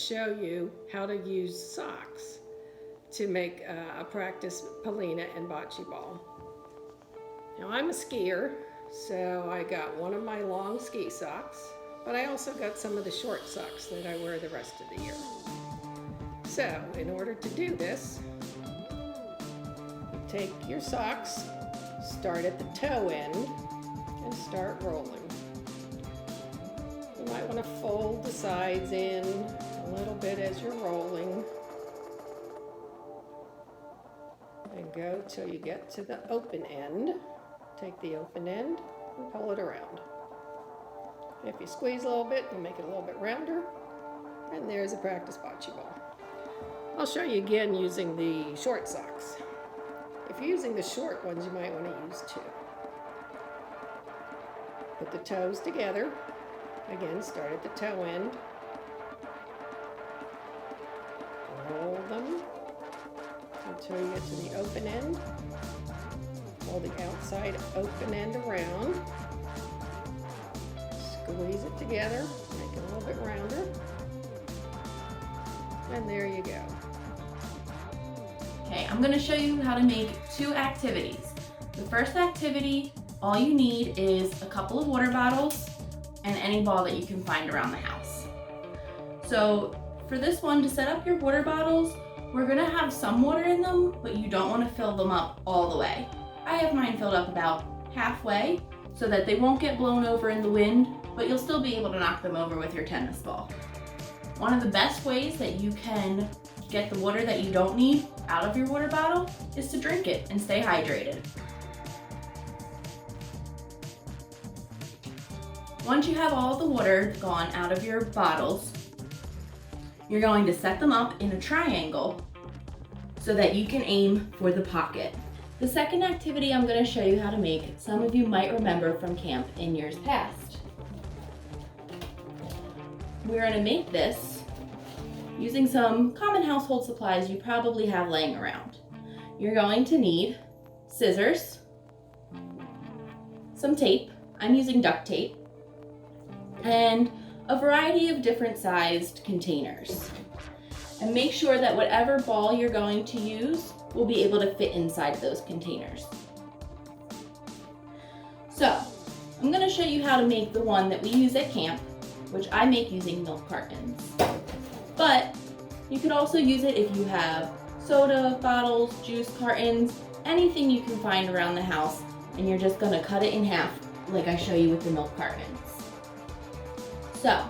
show you how to use socks to make a practice Polina and bocce ball. Now I'm a skier, so I got one of my long ski socks, but I also got some of the short socks that I wear the rest of the year. So in order to do this, take your socks, start at the toe end, and start rolling. You might want to fold the sides in a little bit as you're rolling. And go till you get to the open end. Take the open end and pull it around. If you squeeze a little bit, you'll make it a little bit rounder. And there's a practice bocce ball. I'll show you again using the short socks. If you're using the short ones, you might want to use two. Put the toes together. Again, start at the toe end. Roll them until you get to the open end. Pull the outside open end around. Squeeze it together, make it a little bit rounder. And there you go. Okay, I'm going to show you how to make two activities. The first activity, all you need is a couple of water bottles and any ball that you can find around the house. So for this one, to set up your water bottles, we're gonna have some water in them, but you don't wanna fill them up all the way. I have mine filled up about halfway so that they won't get blown over in the wind, but you'll still be able to knock them over with your tennis ball. One of the best ways that you can get the water that you don't need out of your water bottle is to drink it and stay hydrated. Once you have all the water gone out of your bottles, you're going to set them up in a triangle so that you can aim for the pocket. The second activity I'm going to show you how to make, some of you might remember from camp in years past. We're going to make this using some common household supplies you probably have laying around. You're going to need scissors, some tape, I'm using duct tape, and a variety of different sized containers. And make sure that whatever ball you're going to use will be able to fit inside those containers. So, I'm going to show you how to make the one that we use at camp, which I make using milk cartons. But you could also use it if you have soda bottles, juice cartons, anything you can find around the house, and you're just going to cut it in half like I show you with the milk cartons. So,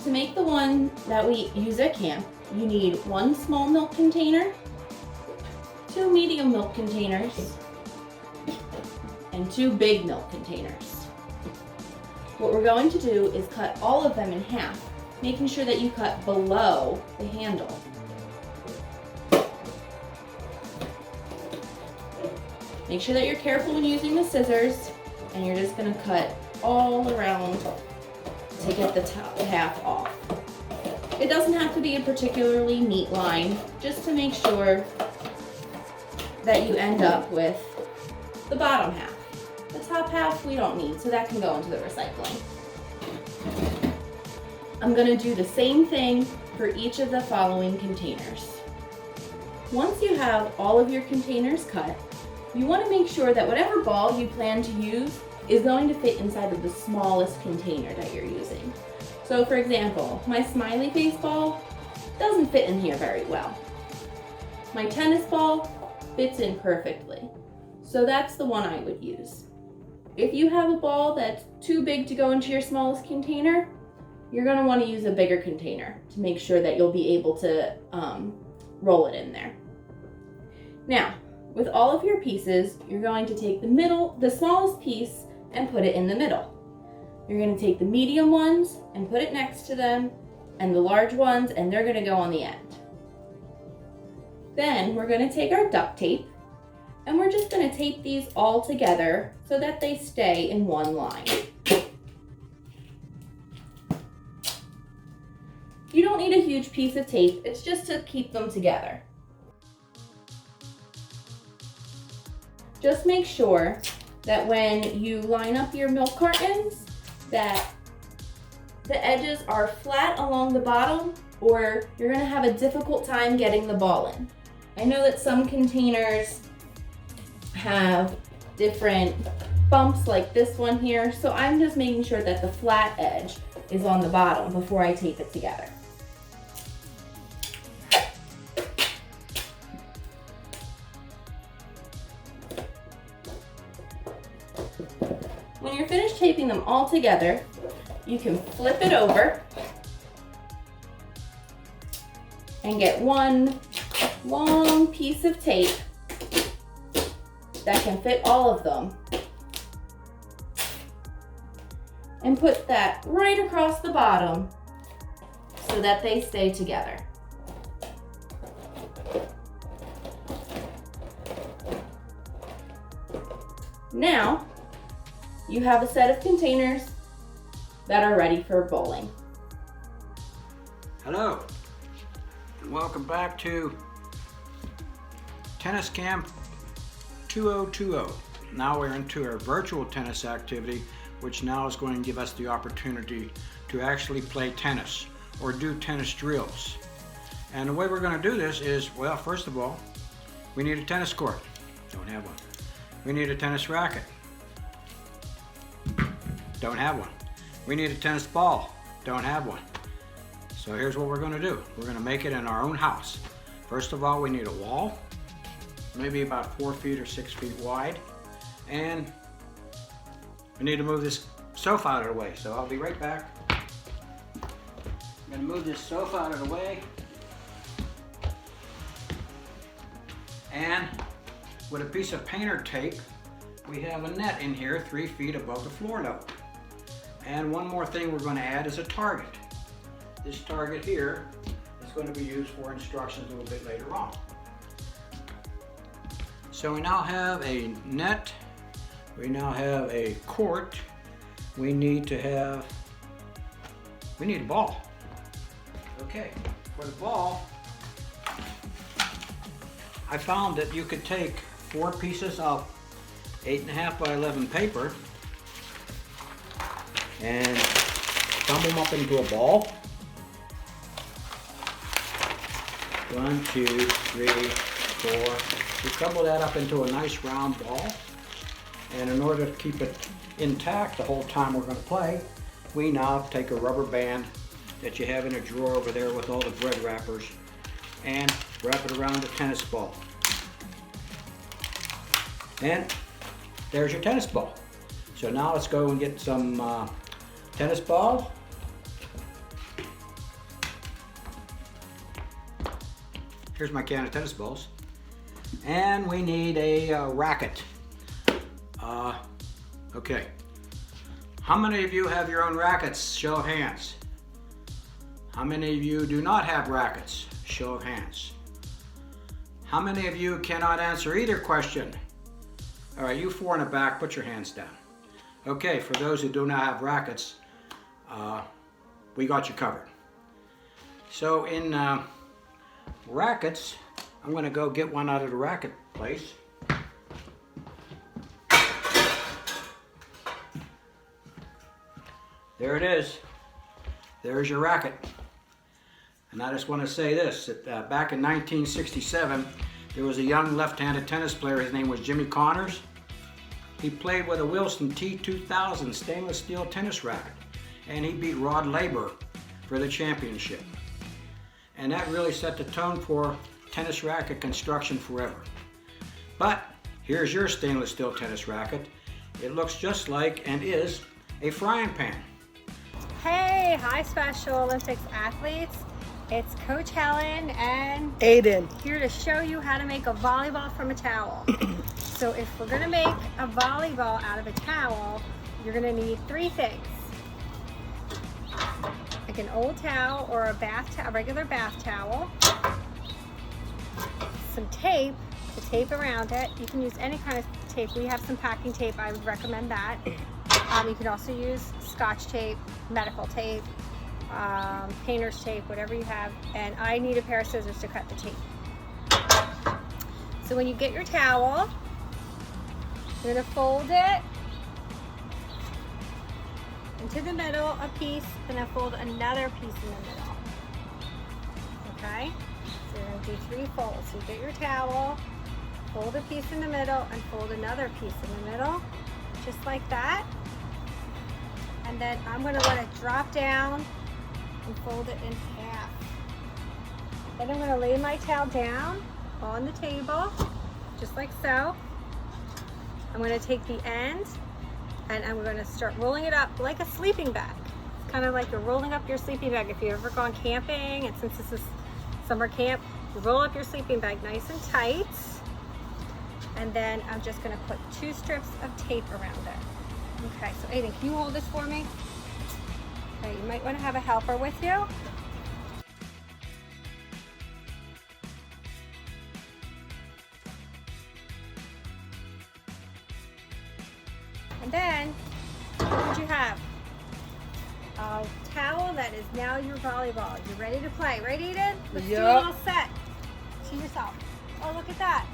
to make the one that we use at camp, you need one small milk container, two medium milk containers, and two big milk containers. What we're going to do is cut all of them in half, making sure that you cut below the handle. Make sure that you're careful when using the scissors, and you're just going to cut all around to get the top half off. It doesn't have to be a particularly neat line, just to make sure that you end up with the bottom half. The top half we don't need, so that can go into the recycling. I'm going to do the same thing for each of the following containers. Once you have all of your containers cut, you want to make sure that whatever ball you plan to use is going to fit inside of the smallest container that you're using. So for example, my smiley face ball doesn't fit in here very well. My tennis ball fits in perfectly. So that's the one I would use. If you have a ball that's too big to go into your smallest container, you're going to want to use a bigger container to make sure that you'll be able to roll it in there. Now, with all of your pieces, you're going to take the smallest piece and put it in the middle. You're going to take the medium ones and put it next to them, and the large ones, and they're going to go on the end. Then we're going to take our duct tape, and we're just going to tape these all together so that they stay in one line. You don't need a huge piece of tape, it's just to keep them together. Just make sure that when you line up your milk cartons, that the edges are flat along the bottom, or you're gonna have a difficult time getting the ball in. I know that some containers have different bumps like this one here, so I'm just making sure that the flat edge is on the bottom before I tape it together. When you're finished taping them all together, you can flip it over and get one long piece of tape that can fit all of them, and put that right across the bottom so that they stay together. Now, you have a set of containers that are ready for bowling. Hello, and welcome back to Tennis Camp 2020. Now we're into our virtual tennis activity, which now is going to give us the opportunity to actually play tennis or do tennis drills. And the way we're going to do this is, well, first of all, we need a tennis court. Don't have one. We need a tennis racket. Don't have one. We need a tennis ball. Don't have one. So here's what we're going to do. We're going to make it in our own house. First of all, we need a wall, maybe about 4 feet or 6 feet wide. And we need to move this sofa out of the way. So I'll be right back. I'm going to move this sofa out of the way. And with a piece of painter tape, we have a net in here 3 feet above the floor level. And one more thing we're going to add is a target. This target here is going to be used for instructions a little bit later on. So we now have a net, we now have a court, we need a ball. Okay, for the ball, I found that you could take 4 pieces of 8.5 by 11 paper and thumb them up into a ball. 1, 2, 3, 4. You crumble that up into a nice round ball. And in order to keep it intact the whole time we're going to play, we now take a rubber band that you have in a drawer over there with all the bread wrappers and wrap it around the tennis ball. And there's your tennis ball. So now let's go and get some tennis ball. Here's my can of tennis balls. And we need a racket. Okay. How many of you have your own rackets? Show of hands. How many of you do not have rackets? Show of hands. How many of you cannot answer either question? All right, you 4 in the back, put your hands down. Okay, for those who do not have rackets, we got you covered. So in rackets, I'm going to go get one out of the racket place. There it is. There's your racket. And I just want to say this, that back in 1967, there was a young left-handed tennis player. His name was Jimmy Connors. He played with a Wilson T2000 stainless steel tennis racket, and he beat Rod Laver for the championship. And that really set the tone for tennis racket construction forever. But here's your stainless steel tennis racket. It looks just like and is a frying pan. Hey, hi Special Olympics athletes. It's Coach Helen and Aiden. here to show you how to make a volleyball from a towel. So if we're gonna make a volleyball out of a towel, you're gonna need 3 things. Like an old towel or a regular bath towel. Some tape to tape around it. You can use any kind of tape. We have some packing tape, I would recommend that. You can also use Scotch tape, medical tape, painter's tape, whatever you have. And I need a pair of scissors to cut the tape. So when you get your towel, you're gonna fold it into the middle a piece, and then fold another piece in the middle. Okay? So you're going to do 3 folds. So you get your towel, fold a piece in the middle, and fold another piece in the middle, just like that. And then I'm going to let it drop down and fold it in half. Then I'm going to lay my towel down on the table, just like so. I'm going to take the end and I'm going to start rolling it up like a sleeping bag. It's kind of like you're rolling up your sleeping bag. If you've ever gone camping, and since this is summer camp, you roll up your sleeping bag nice and tight. And then I'm just going to put 2 strips of tape around it. Okay, so Aiden, can you hold this for me? Okay, you might want to have a helper with you. And then, what did you have? A towel that is now your volleyball. You're ready to play, right Eden? Let's do a little set. To yourself. Oh, look at that.